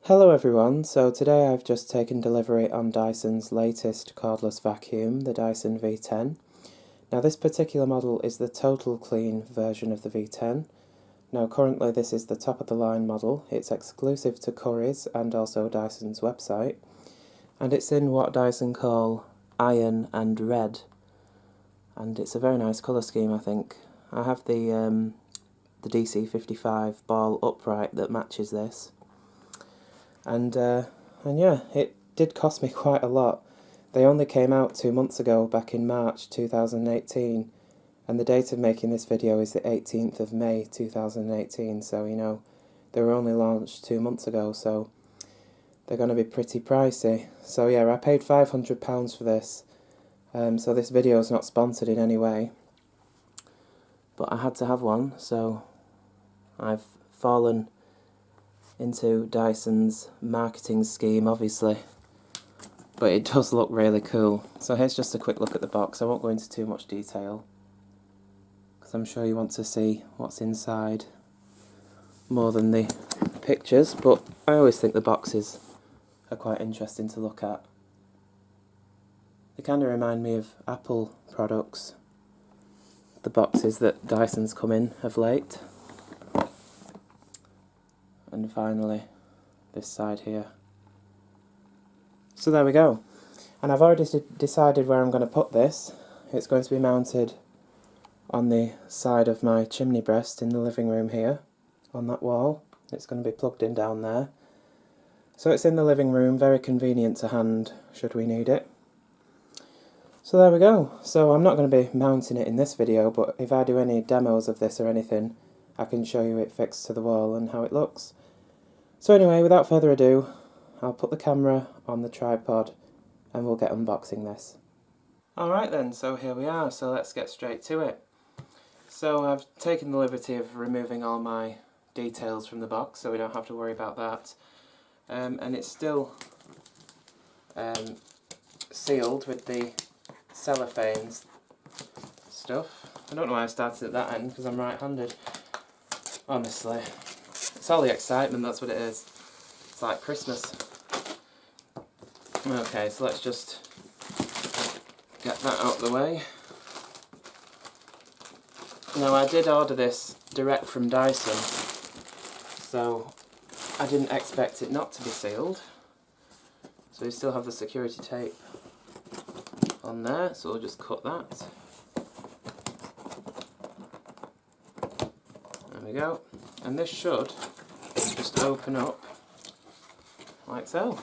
Hello everyone, so today I've just taken delivery on Dyson's latest cordless vacuum, the Dyson V10. Now this particular model is the Total Clean version of the V10. Now currently this is the top of the line model. It's exclusive to Currys and also Dyson's website, and it's in what Dyson call iron and red, and it's a very nice colour scheme. I think I have the DC55 ball upright that matches this. And yeah, it did cost me quite a lot. They only came out 2 months ago, back in March 2018, and the date of making this video is the 18th of May 2018, so you know, they were only launched 2 months ago, so they're going to be pretty pricey. So yeah, I paid £500 for this, so this video is not sponsored in any way, but I had to have one, so I've fallen into Dyson's marketing scheme, obviously, but it does look really cool. So here's just a quick look at the box. I won't go into too much detail because I'm sure you want to see what's inside more than the pictures, but I always think the boxes are quite interesting to look at. They kind of remind me of Apple products, the boxes that Dyson's come in of late. And finally, this side here. So there we go. And I've already decided where I'm going to put this. It's going to be mounted on the side of my chimney breast in the living room here, on that wall. It's going to be plugged in down there. So it's in the living room, very convenient to hand should we need it. So there we go. So I'm not going to be mounting it in this video, but if I do any demos of this or anything, I can show you it fixed to the wall and how it looks. So anyway, without further ado, I'll put the camera on the tripod and we'll get unboxing this. Alright then, so here we are, so let's get straight to it. So I've taken the liberty of removing all my details from the box, so we don't have to worry about that. And it's still sealed with the cellophane stuff. I don't know why I started at that end, because I'm right-handed. Honestly, it's all the excitement, that's what it is. It's like Christmas. Okay, so let's just get that out of the way. Now I did order this direct from Dyson, so I didn't expect it not to be sealed. So we still have the security tape on there, so we'll just cut that. There we go. And this should just open up like so.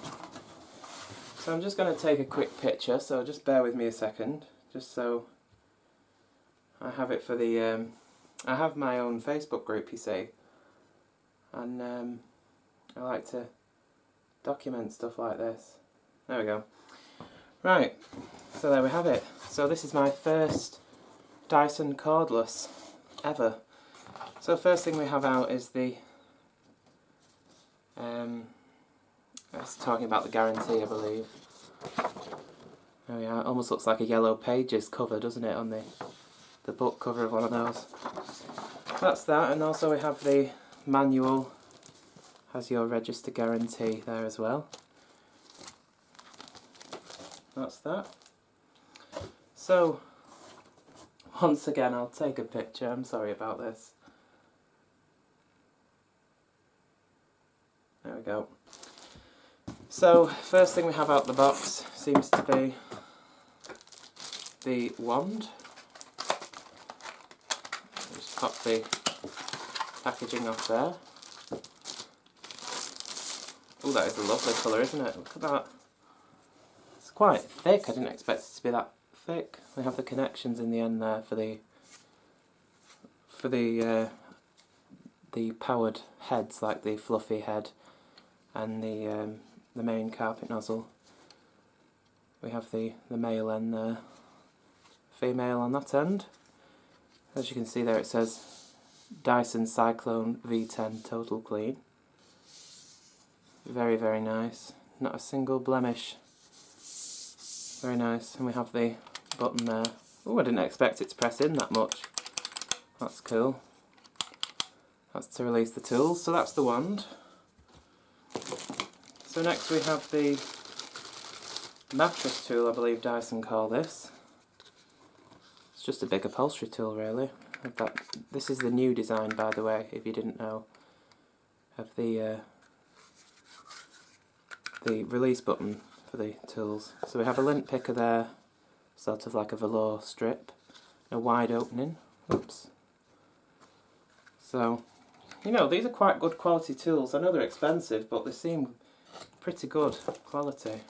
So I'm just going to take a quick picture, so just bear with me a second, just so I have it for the... I have my own Facebook group, you see, and I like to document stuff like this. There we go. Right, so there we have it. So this is my first Dyson cordless ever. So first thing we have out is the, it's talking about the guarantee, I believe. There we are. It almost looks like a Yellow Pages cover, doesn't it, on the book cover of one of those. That's that, and also we have the manual, has your register guarantee there as well. That's that. So, once again I'll take a picture, I'm sorry about this. There we go. So, first thing we have out the box seems to be the wand. Just pop the packaging off there. Oh, that is a lovely colour, isn't it? Look at that. It's quite thick, I didn't expect it to be that thick. We have the connections in the end there for the powered heads, like the fluffy head and the main carpet nozzle. We have the male end there, female on that end. As you can see there, it says Dyson Cyclone V10 Total Clean. Very, very nice. Not a single blemish. Very nice. And we have the button there. Oh, I didn't expect it to press in that much. That's cool. That's to release the tools. So that's the wand. So next we have the Mattress Tool, I believe Dyson call this. It's just a big upholstery tool really. This is the new design, by the way, if you didn't know, of the release button for the tools. So we have a lint picker there, sort of like a velour strip, a wide opening. Oops. So, you know, these are quite good quality tools. I know they're expensive, but they seem pretty good quality.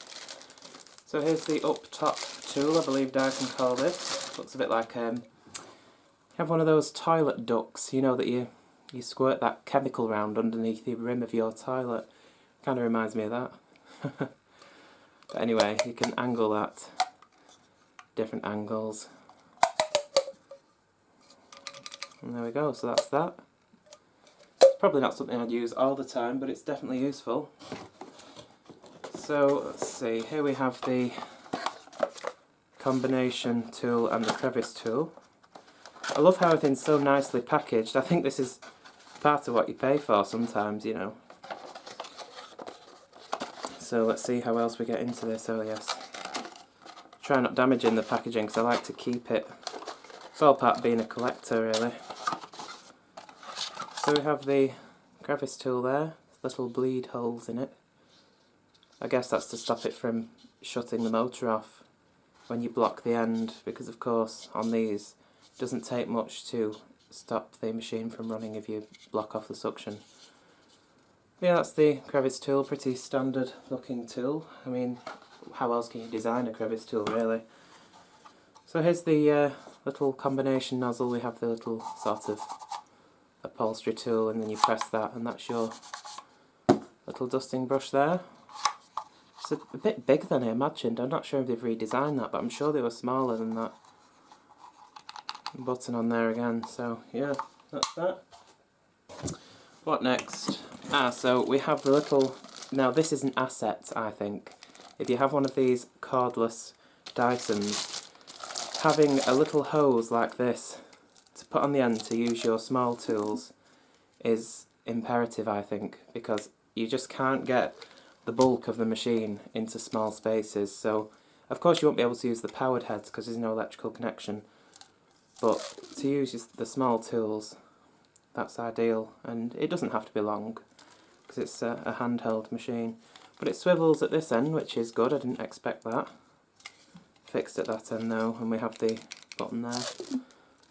So here's the up top tool, I believe Dyson call this. Looks a bit like you have one of those toilet ducts, you know, that you squirt that chemical round underneath the rim of your toilet. Kind of reminds me of that. But anyway, you can angle that, different angles. And there we go, so that's that. It's probably not something I'd use all the time, but it's definitely useful. So, let's see, here we have the combination tool and the crevice tool. I love how everything's so nicely packaged. I think this is part of what you pay for sometimes, you know. So let's see how else we get into this. Oh yes. Try not damaging the packaging because I like to keep it. It's all part of being a collector really. So we have the crevice tool there, little bleed holes in it. I guess that's to stop it from shutting the motor off when you block the end, because of course on these it doesn't take much to stop the machine from running if you block off the suction. Yeah, that's the crevice tool, pretty standard looking tool. I mean, how else can you design a crevice tool really? So here's the little combination nozzle. We have the little sort of upholstery tool, and then you press that and that's your little dusting brush there. It's a bit bigger than I imagined. I'm not sure if they've redesigned that, but I'm sure they were smaller than that. Button on there again, so yeah, that's that. What next? So we have the little, now this is an asset I think. If you have one of these cordless Dysons, having a little hose like this to put on the end to use your small tools is imperative I think, because you just can't get the bulk of the machine into small spaces. So of course you won't be able to use the powered heads because there's no electrical connection, but to use the small tools, that's ideal. And it doesn't have to be long because it's a handheld machine, but it swivels at this end, which is good. I didn't expect that. Fixed at that end though, and we have the button there.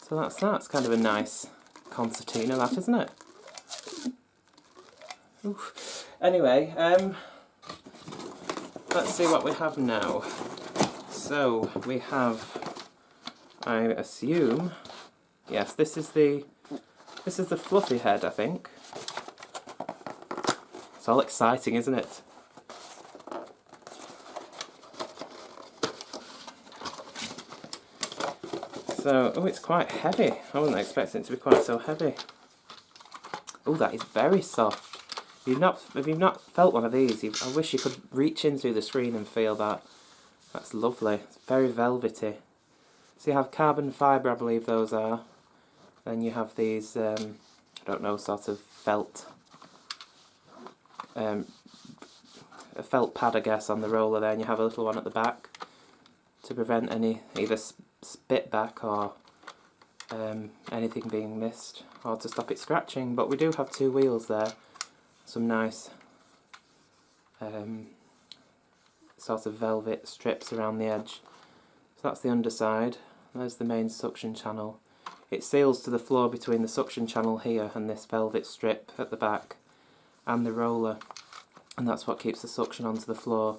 So that's that. It's kind of a nice concertina, that, isn't it? Oof. Anyway, let's see what we have now. So we have, I assume, yes, this is the fluffy head, I think. It's all exciting, isn't it? So, oh, it's quite heavy. I wasn't expecting it to be quite so heavy. Oh, that is very soft. If you've not felt one of these, I wish you could reach in through the screen and feel that. That's lovely. It's very velvety. So you have carbon fibre, I believe those are. Then you have these, I don't know, sort of felt. A felt pad, I guess, on the roller there, and you have a little one at the back to prevent any either spit back or anything being missed, or to stop it scratching. But we do have two wheels there, some nice sort of velvet strips around the edge. So that's the underside. There's the main suction channel. It seals to the floor between the suction channel here and this velvet strip at the back and the roller, and that's what keeps the suction onto the floor.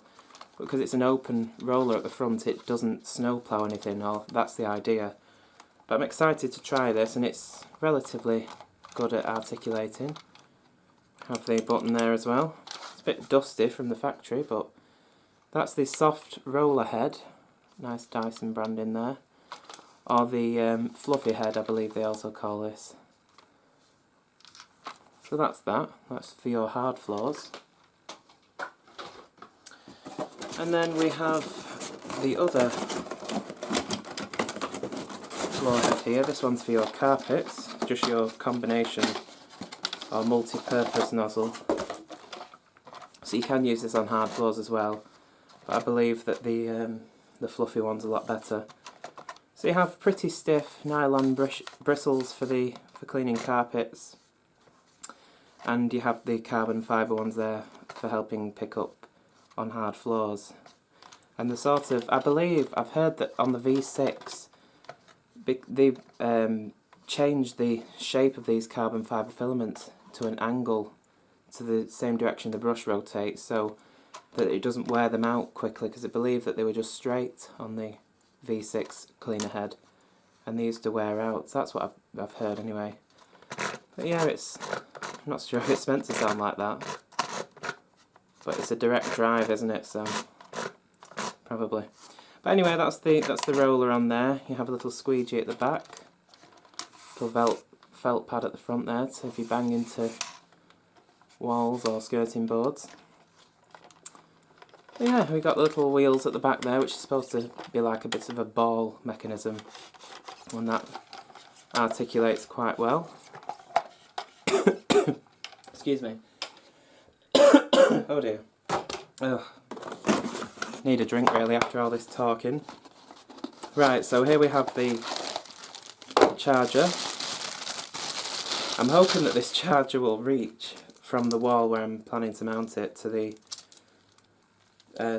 Because it's an open roller at the front, it doesn't snowplow anything, or that's the idea. But I'm excited to try this, and it's relatively good at articulating. Have the button there as well. It's a bit dusty from the factory, but that's the soft roller head. Nice Dyson brand in there. Or the fluffy head, I believe they also call this. So that's that. That's for your hard floors. And then we have the other floor head here. This one's for your carpets, just your combination or multi-purpose nozzle. So you can use this on hard floors as well, but I believe that the fluffy one's a lot better. So you have pretty stiff nylon bristles for cleaning carpets, and you have the carbon fibre ones there for helping pick up on hard floors. And the sort of, I believe, I've heard that on the V6, they changed the shape of these carbon fibre filaments to an angle to the same direction the brush rotates, so that it doesn't wear them out quickly, because I believe that they were just straight on the V6 cleaner head, and they used to wear out. So that's what I've heard anyway. But yeah, I'm not sure if it's meant to sound like that, but it's a direct drive, isn't it? So probably. But anyway, that's the roller on there. You have a little squeegee at the back, little felt pad at the front there, so if you bang into walls or skirting boards. But yeah, we got little wheels at the back there, which is supposed to be like a bit of a ball mechanism, and that articulates quite well. Excuse me. Oh dear. Ugh. Need a drink really after all this talking. Right, so here we have the charger. I'm hoping that this charger will reach from the wall where I'm planning to mount it to the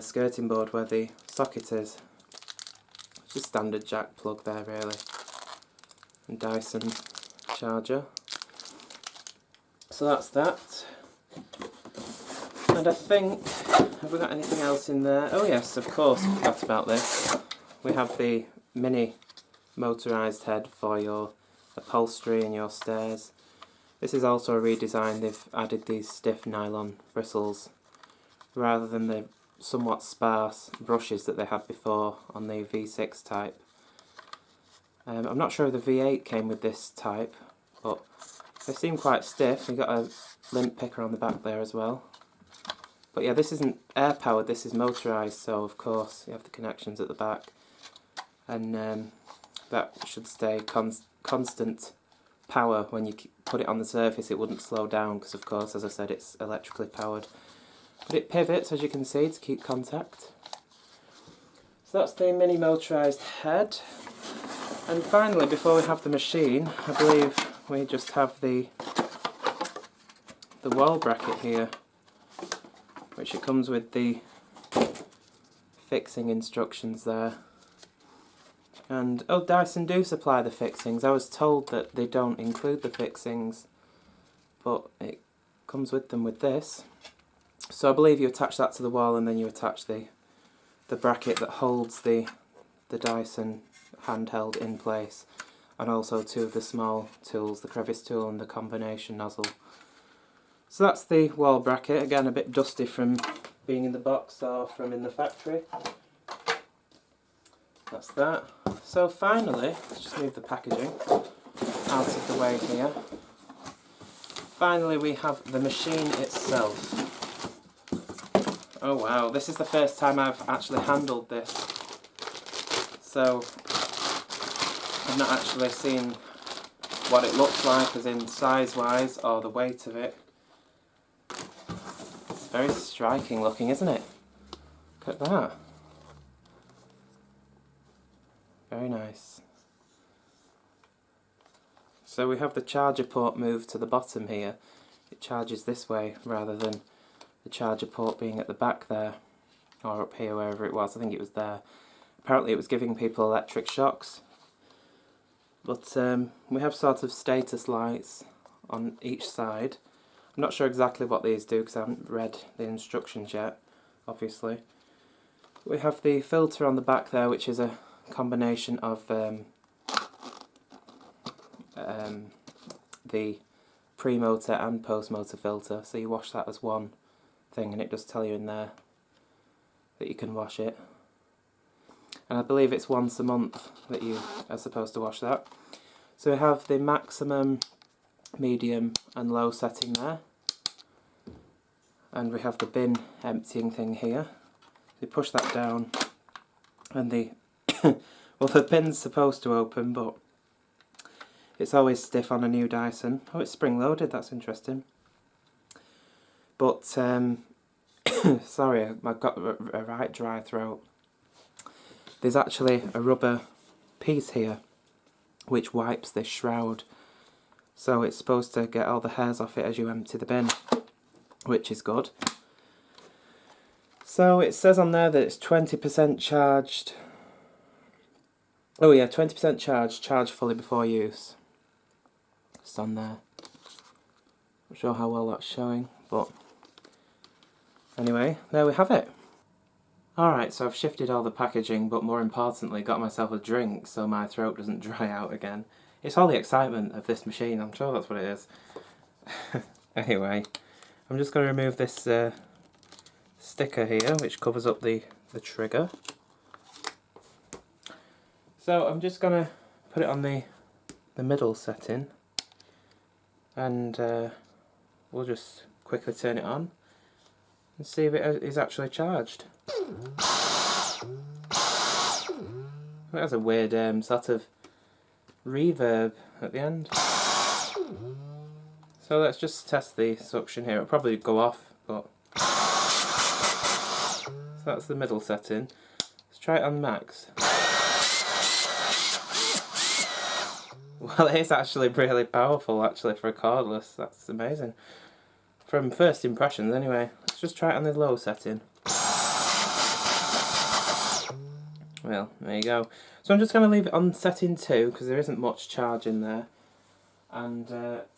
skirting board where the socket is. It's just standard jack plug there really. And Dyson charger. So that's that. And I think, have we got anything else in there? Oh yes, of course, I forgot about this. We have the mini motorised head for your upholstery and your stairs. This is also a redesign. They've added these stiff nylon bristles rather than the somewhat sparse brushes that they had before on the V6 type. I'm not sure if the V8 came with this type, but they seem quite stiff. You've got a lint picker on the back there as well. But yeah, this isn't air powered, this is motorised, so of course you have the connections at the back, and that should stay constant power. When you put it on the surface it wouldn't slow down, because of course, as I said, it's electrically powered. But it pivots, as you can see, to keep contact. So that's the mini motorised head. And finally, before we have the machine, I believe we just have the wall bracket here, which it comes with the fixing instructions there. And oh, Dyson do supply the fixings. I was told that they don't include the fixings, but it comes with them with this. So I believe you attach that to the wall, and then you attach the bracket that holds the Dyson handheld in place, and also two of the small tools, the Crevice Tool and the combination nozzle. So that's the wall bracket, again a bit dusty from being in the box or from in the factory. That's that. So finally, let's just move the packaging out of the way here. Finally we have the machine itself. Oh wow, this is the first time I've actually handled this. So I've not actually seen what it looks like, as in size wise or the weight of it. It's very striking looking, isn't it? Look at that. Very nice. So we have the charger port moved to the bottom here. It charges this way rather than the charger port being at the back there, or up here, wherever it was. I think it was there. Apparently it was giving people electric shocks. But we have sort of status lights on each side. I'm not sure exactly what these do because I haven't read the instructions yet, obviously. We have the filter on the back there, which is a combination of the pre-motor and post-motor filter. So you wash that as one thing, and it does tell you in there that you can wash it. And I believe it's once a month that you are supposed to wash that. So we have the maximum, medium and low setting there. And we have the bin emptying thing here. You push that down and the well, the pin's supposed to open, but it's always stiff on a new Dyson. Oh, it's spring loaded, that's interesting. But Sorry, I've got a right dry throat. There's actually a rubber piece here which wipes this shroud. So it's supposed to get all the hairs off it as you empty the bin, which is good. So it says on there that it's 20% charged. Oh yeah, 20% charged fully before use. It's on there. Not sure how well that's showing, but anyway, there we have it. Alright, so I've shifted all the packaging, but more importantly got myself a drink so my throat doesn't dry out again. It's all the excitement of this machine, I'm sure that's what it is. Anyway, I'm just going to remove this sticker here, which covers up the trigger. So I'm just going to put it on the middle setting, and we'll just quickly turn it on and see if it is actually charged. It has a weird sort of reverb at the end. So let's just test the suction here. It'll probably go off, but so that's the middle setting. Let's try it on max. Well, it is actually really powerful actually for a cordless. That's amazing. From first impressions anyway. Let's just try it on the low setting. Well, there you go. So I'm just going to leave it on setting 2 because there isn't much charge in there. And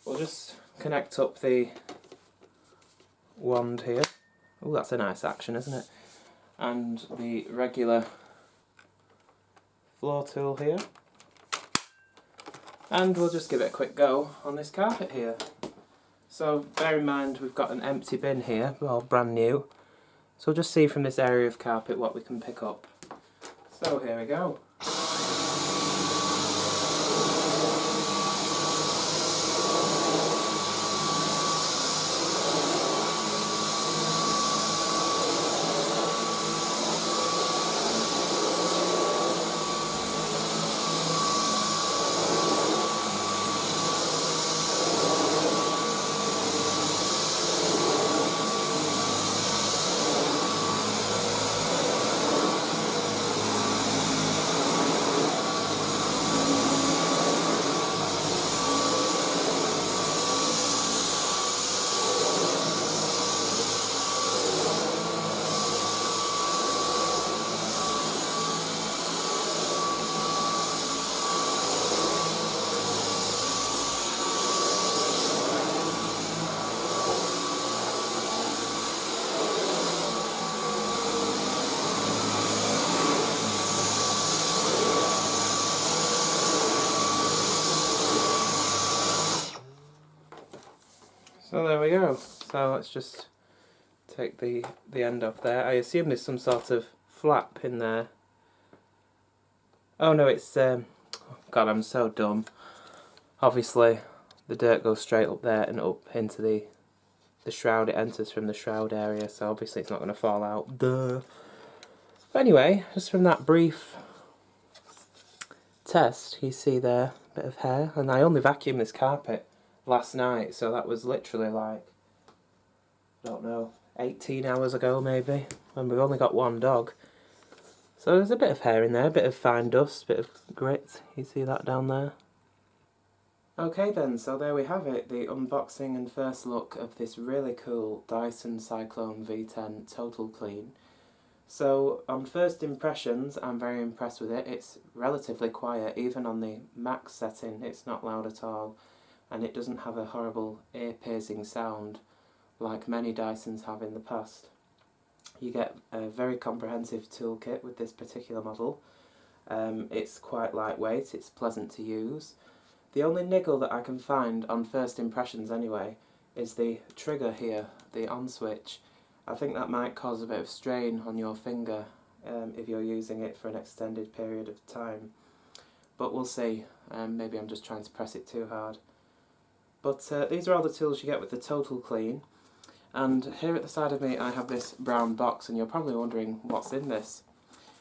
we'll just connect up the wand here. Oh, that's a nice action, isn't it? And the regular floor tool here. And we'll just give it a quick go on this carpet here. So bear in mind we've got an empty bin here, well, brand new. So we'll just see from this area of carpet what we can pick up. So here we go. So there we go. So let's just take the end off there. I assume there's some sort of flap in there. Oh no, it's God, I'm so dumb. Obviously the dirt goes straight up there and up into the shroud. It enters from the shroud area, so obviously it's not going to fall out. Duh. But anyway, just from that brief test, you see there a bit of hair, and I only vacuumed this carpet last night, so that was literally like, I don't know, 18 hours ago maybe, and we've only got one dog. So there's a bit of hair in there, a bit of fine dust, a bit of grit, you see that down there? Okay then, so there we have it, the unboxing and first look of this really cool Dyson Cyclone V10 Total Clean. So on first impressions, I'm very impressed with it. It's relatively quiet, even on the max setting, it's not loud at all. And it doesn't have a horrible ear-piercing sound like many Dysons have in the past. You get a very comprehensive toolkit with this particular model. It's quite lightweight, it's pleasant to use. The only niggle that I can find on first impressions anyway is the trigger here, the on switch. I think that might cause a bit of strain on your finger if you're using it for an extended period of time. But we'll see, maybe I'm just trying to press it too hard. But these are all the tools you get with the Total Clean. And here at the side of me I have this brown box, and you're probably wondering what's in this.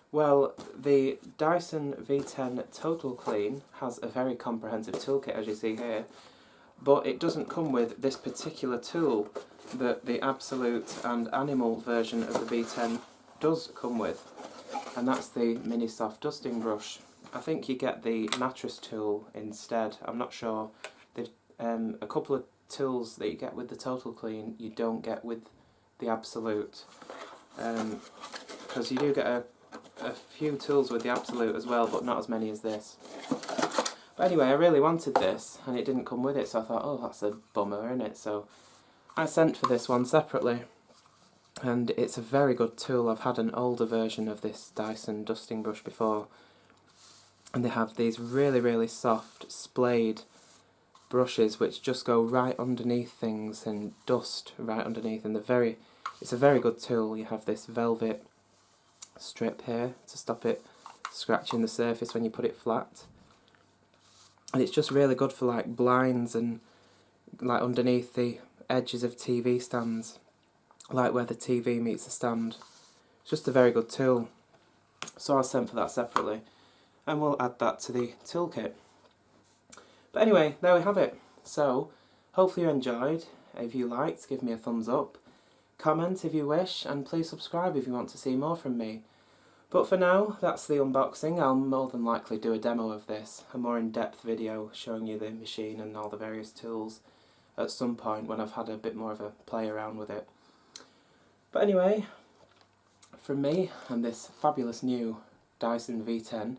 Well, the Dyson V10 Total Clean has a very comprehensive toolkit, as you see here, but it doesn't come with this particular tool. that the Absolute and Animal version of the V10 does come with, and that's the mini soft dusting brush. I think you get the Mattress Tool instead. I'm not sure. They've a couple of tools that you get with the Total Clean you don't get with the Absolute, because you do get a few tools with the Absolute as well, but not as many as this. But anyway, I really wanted this and it didn't come with it, so I thought, oh, that's a bummer, isn't it? So I sent for this one separately, and it's a very good tool. I've had an older version of this Dyson dusting brush before, and they have these really, really soft splayed brushes which just go right underneath things and dust right underneath, and it's a very good tool. You have this velvet strip here to stop it scratching the surface when you put it flat, and it's just really good for like blinds and like underneath the edges of TV stands, like where the TV meets the stand. It's just a very good tool, so I sent for that separately, and we'll add that to the toolkit. But anyway, there we have it. So hopefully you enjoyed. If you liked, give me a thumbs up, comment if you wish, and please subscribe if you want to see more from me. But for now, that's the unboxing. I'll more than likely do a demo of this, a more in-depth video showing you the machine and all the various tools at some point when I've had a bit more of a play around with it. But anyway, from me and this fabulous new Dyson V10,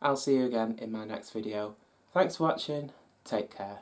I'll see you again in my next video. Thanks for watching, take care.